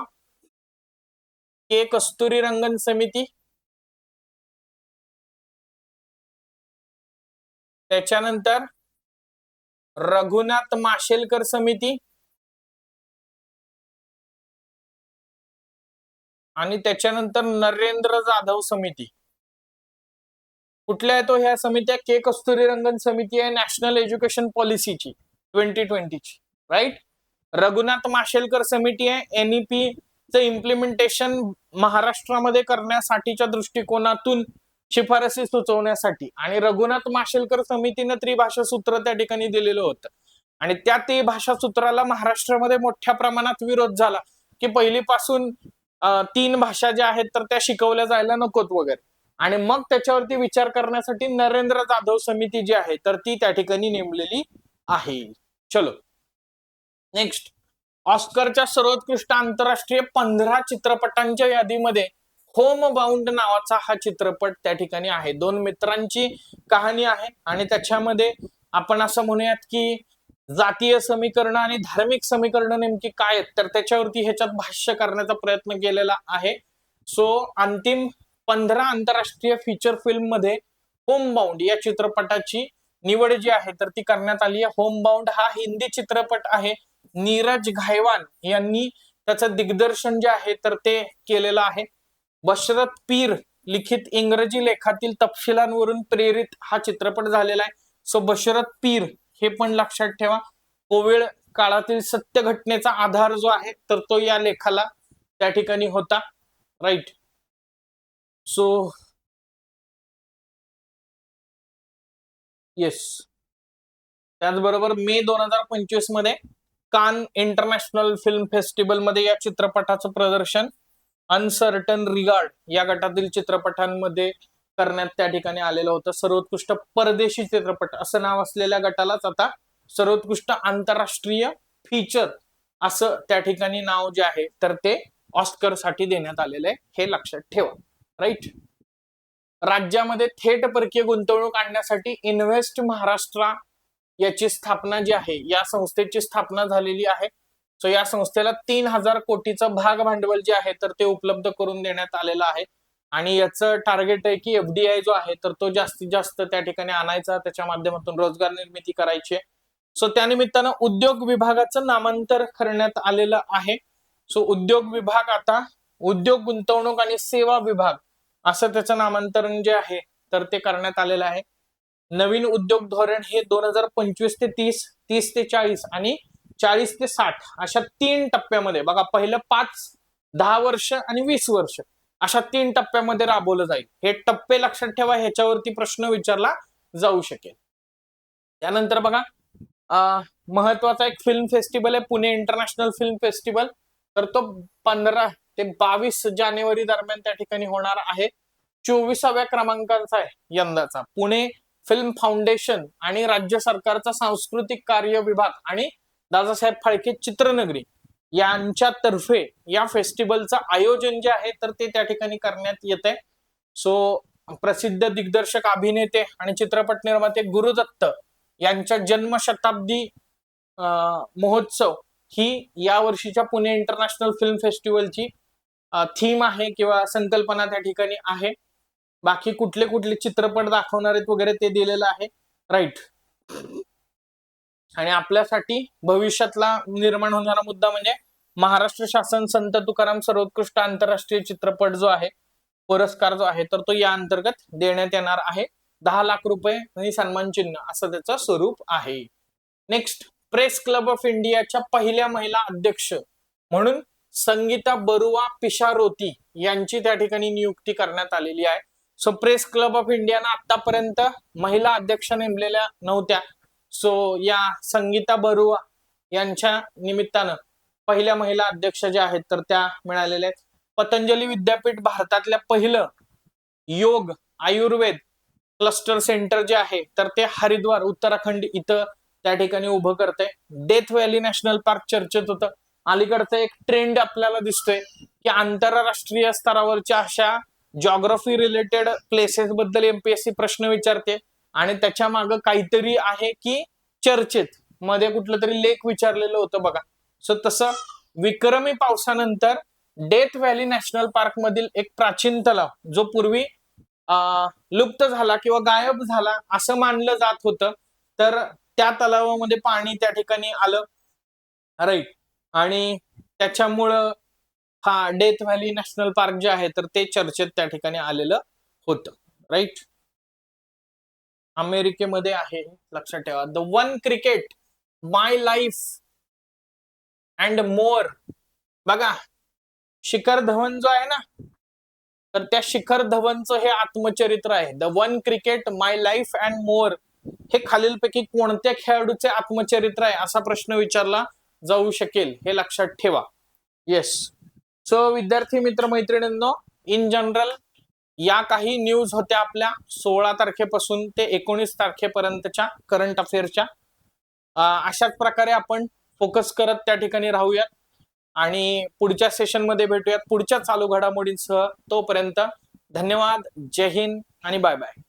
की कस्तुरी रंगन समिती, त्याच्यानंतर रघुनाथ माशेलकर समिती आणि त्याच्यानंतर नरेंद्र जाधव समिती. कुठल्या आहेत ह्या समित्या? के कस्तुरी रंगन समिती आहे नॅशनल एज्युकेशन पॉलिसीची 2020 ची, राईट. रघुनाथ माशेलकर समिती आहे एनईपी चं इम्प्लिमेंटेशन महाराष्ट्रामध्ये करण्यासाठीच्या दृष्टिकोनातून शिफारसी सुचवण्यासाठी. आणि रघुनाथ माशेलकर समितीनं त्रिभाषा सूत्र त्या ठिकाणी दिलेलं होतं आणि त्या त्रिभाषा सूत्राला महाराष्ट्रामध्ये मोठ्या प्रमाणात विरोध झाला की पहिलीपासून 3 भाषा ज्या आहेत तर त्या शिकवल्या जायला नकोत वगैरे. आणि मग त्याच्यावरती विचार करण्यासाठी नरेंद्र जाधव समिती जी आहे तर ती त्या ठिकाणी नेमलेली आहे. चलो नेक्स्ट, ऑस्करच्या सर्वोत्कृष्ट आंतरराष्ट्रीय 15 चित्रपटांच्या यादीमध्ये होम बाउंड नावाचा हा चित्रपट त्या ठिकाणी आहे. 2 मित्रांची कहाणी आहे आणि त्याच्यामध्ये आपण असं म्हणूयात की जातीय समीकरण आणि धार्मिक समीकरण नेमकी काय आहेत तर त्याच्यावरती ह्याच्यात भाष्य करण्याचा प्रयत्न केलेला आहे. सो अंतिम 15 आंतरराष्ट्रीय फीचर फिल्म मध्ये होम बाउंड या चित्रपटाची निवड जी आहे तर ती करण्यात आली आहे. होम बाउंड हा हिंदी चित्रपट आहे. नीरज घायवान यांनी त्याचं दिग्दर्शन जे आहे तर ते केलेलं आहे. बशरत पीर लिखित इंग्रजी लेखातील तपशिलांवरून प्रेरित हा चित्रपट झालेला आहे. सो बशरत पीर हे पण लक्षात ठेवा. कोविड काळातील सत्य घटनेचा आधार जो आहे तर तो या लेखाला त्या ठिकाणी होता, राईट. सो येस, त्याचबरोबर मे 2025 मध्ये कान इंटरनॅशनल फिल्म फेस्टिवल मध्ये या चित्रपटाचं प्रदर्शन अनसर्टन रिगार्ड या गटातील चित्रपटांमध्ये करण्यात त्या ठिकाणी आलेलं होतं. सर्वोत्कृष्ट परदेशी चित्रपट असं नाव असलेल्या गटालाच आता सर्वोत्कृष्ट आंतरराष्ट्रीय फीचर असं त्या ठिकाणी नाव जे आहे तर ते ऑस्कर साठी देण्यात आलेलं आहे, हे लक्षात ठेवा, राईट. राज्यामध्ये थेट परकीय गुंतवणूक आणण्यासाठी इन्व्हेस्ट महाराष्ट्र याची स्थापना जी आहे या संस्थेची स्थापना झालेली आहे. सो या संस्थेला 3000 कोटीचं भाग भांडवल जे आहे तर ते उपलब्ध करून देण्यात आलेलं आहे आणि याचं टार्गेट आहे की एफडीआय जो आहे तर तो जास्तीत जास्त त्या ठिकाणी आणायचा, त्याच्या माध्यमातून रोजगार निर्मिती करायची. सो त्यानिमित्तानं उद्योग विभागाचं नामांतर करण्यात आलेलं आहे. सो उद्योग विभाग आता उद्योग गुंतवणूक आणि सेवा विभाग असं त्याचं नामांतरण जे आहे तर ते करण्यात आलेलं आहे. नवीन उद्योग धोरण हे 2025 ते 30, 30 ते 40 आणि 40 ते 60 अशा 3 टप्प्यामध्ये, बघा पहिलं 5, 10 वर्ष आणि 20 वर्ष अशा 3 टप्प्यामध्ये राबवलं जाईल. हे टप्पे लक्षात ठेवा, ह्याच्यावरती प्रश्न विचारला जाऊ शकेल. त्यानंतर बघा महत्वाचा एक फिल्म फेस्टिवल आहे पुणे इंटरनॅशनल फिल्म फेस्टिवल, तर तो 15 ते 22 जानेवारी दरम्यान त्या ठिकाणी होणार आहे. 24व्या क्रमांकाचा आहे यंदाचा. पुणे फिल्म फाउंडेशन आणि राज्य सरकारचा सांस्कृतिक कार्य विभाग आणि दादासाहेब फाळके चित्रनगरी यांच्यातर्फे या फेस्टिवलचं आयोजन जे आहे तर ते त्या ठिकाणी करण्यात येते. सो प्रसिद्ध दिग्दर्शक, अभिनेते आणि चित्रपट निर्माते गुरुदत्त यांच्या जन्मशताब्दी महोत्सव ही या वर्षीच्या पुणे इंटरनॅशनल फिल्म फेस्टिवलची थीम आहे किंवा संकल्पना त्या ठिकाणी आहे. बाकी कुठले कुठले चित्रपट दाखवणार आहेत वगैरे ते दिलेलं आहे, राईट. आणि आपल्यासाठी भविष्यातला निर्माण होणारा मुद्दा म्हणजे महाराष्ट्र शासन संत तुकाराम सर्वोत्कृष्ट आंतरराष्ट्रीय चित्रपट जो आहे पुरस्कार जो आहे तर तो या अंतर्गत देण्यात येणार आहे. 10 लाख रुपये आणि सन्मान चिन्ह असं त्याचं स्वरूप आहे. नेक्स्ट, प्रेस क्लब ऑफ इंडियाच्या पहिल्या महिला अध्यक्ष म्हणून संगीता बरुआ पिशारोती यांची त्या ठिकाणी नियुक्ती करण्यात आलेली आहे. सो प्रेस क्लब ऑफ इंडियानं आतापर्यंत महिला अध्यक्ष नेमलेल्या नव्हत्या. सो या संगीता बरुआ यांच्या निमित्तानं पहिल्या महिला अध्यक्ष ज्या आहेत तर त्या मिळालेल्या आहेत. पतंजली विद्यापीठ भारतातल्या पहिलं योग आयुर्वेद क्लस्टर सेंटर जे आहे तर ते हरिद्वार उत्तराखंड इथं त्या ठिकाणी उभं करतंय. डेथ व्हॅली नॅशनल पार्क चर्चेत होतं. अलीकडचा एक ट्रेंड आपल्याला दिसतोय की आंतरराष्ट्रीय स्तरावरच्या अशा जॉग्राफी रिलेटेड प्लेसेस बद्दल एमपीएससी प्रश्न विचारते आणि त्याच्या मागे काहीतरी आहे की चर्चेत मध्ये कुठलं तरी लेख विचारलेलं होतं बघा. सो तसं विक्रमी पावसानंतर डेथ व्हॅली नॅशनल पार्क मधील एक प्राचीन तलाव जो पूर्वी लुप्त झाला किंवा गायब झाला असं मानलं जात होतं तर त्या तलावामध्ये पाणी त्या ठिकाणी आलं राईट आणि त्याच्यामुळं हा डेथ व्हॅली नॅशनल पार्क जे आहे तर ते चर्चेत त्या ठिकाणी आलेलं होतं राईट. अमेरिकेमध्ये आहे लक्षात ठेवा. The one cricket my life and more. बघा शिखर धवन जो आहे ना तर त्या शिखर धवनचं हे आत्मचरित्र आहे. The one cricket my life and more हे खालीलपैकी कोणत्या खेळाडूचे आत्मचरित्र आहे असा प्रश्न विचारला जाऊ शकेल हे लक्षात ठेवा. येस. सो विद्यार्थी मित्र मैत्रिणींनो इन जनरल या काही न्यूज होत्या आपल्या 16 तारखेपासून ते 19 तारखेपर्यंतच्या करंट अफेअरच्या. अशाच प्रकारे आपण फोकस करत त्या ठिकाणी राहूयात आणि पुढच्या सेशन मध्ये भेटूयात पुढच्या चालू घडामोडींसह. तोपर्यंत धन्यवाद. जय हिंद आणि बाय बाय.